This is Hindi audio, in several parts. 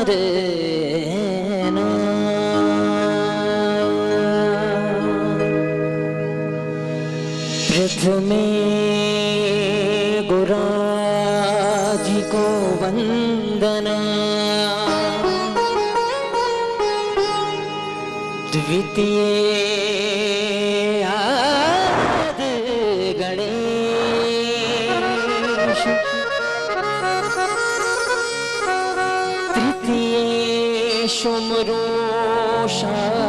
देना। प्रथमे गुराजी को वंदना, द्वितीय आदि गणेश, तृतीय शुमरो शारदा,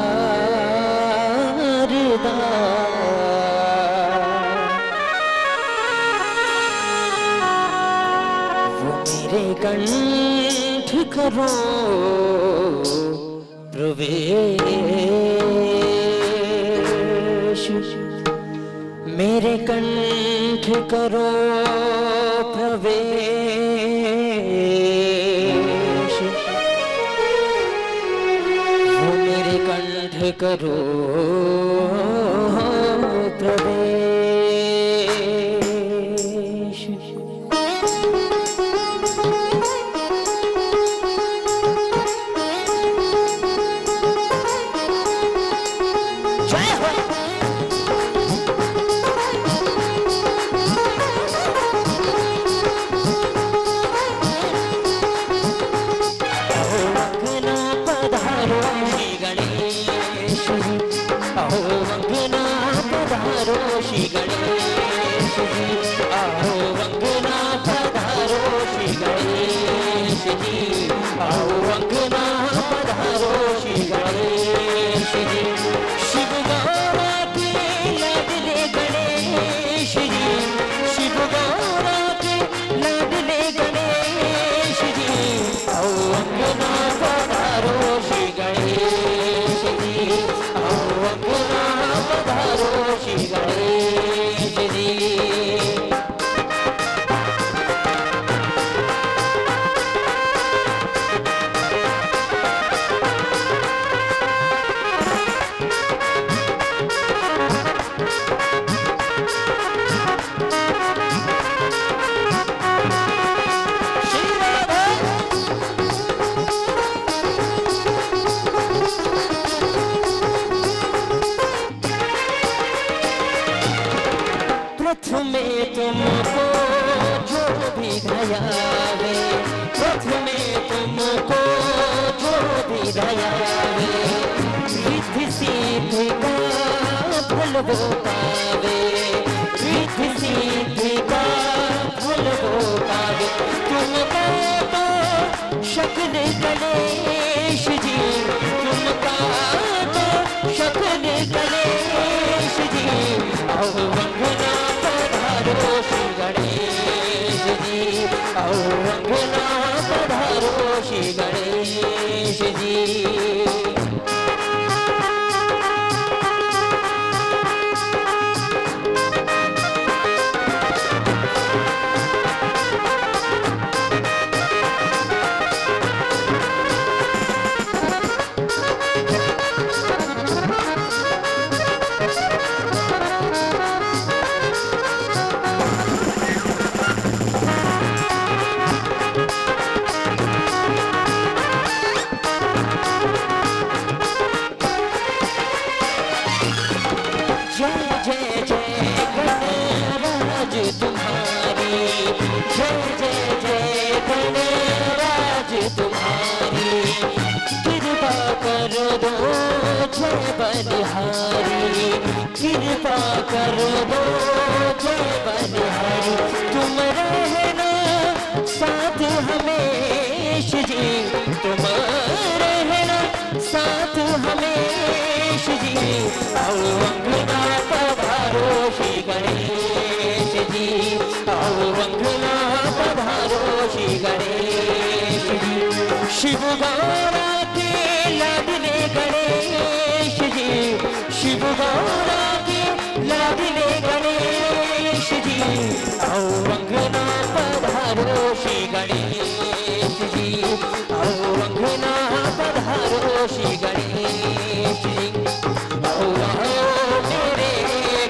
वो मेरे कंठ करो प्रवेश, मेरे कंठ करो प्रवेश, वो मेरे कंठ करो प्रवेश। श्री गणेश जी, आओ अंगना पधारो श्री गणेश जी, आओ अंगना पधारो श्री गणेश जी। शिव गौरा के लाडले गणेश जी, शिव गौरा के लाडले गणेश जी, आओ अंगना पधारो श्री गणेश जी, आओ अंगना पधारो श्री गणेश जी। प्रथमे तुमको जो भी दयावे, प्रथमे तुमको जो भी दयावे, रिद्धि सिद्धि का फल वो पावे, रिद्धि सिद्धि का फल वो पावे। तुमका तो शकल गणेश जी, तुमका तो शकल गणेश जी, आओ अंगना पधारो श्री गणेश जी, आओ अंगना पधारो श्री गणेश जी। बलिहारी कृपा कर दो जय बलिहारी, तुम रहना साथ हमेश जी, तुम रहना साथ हमेश जी, आओ अंगना पधारो श्री गणेश जी, आओ अंगना पधारो श्री गणेश जी। शिव गौरा के लाडले गणेश जी, शिव गौरा के लाडले गणेश जी, आओ अंगना पधारो श्री गणेश जी, आओ अंगना पधारो श्री गणेश जी। आओ मेरे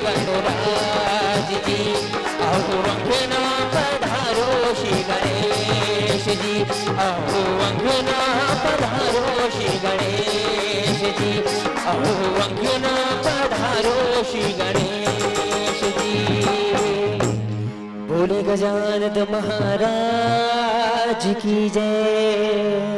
गणराज जी, आओ अंगना पधारो श्री गणेश जी, आओ अंगना गणेश जी, अहो अंगना पधारो श्री गणेश जी। बोले गजानन महाराज की जय।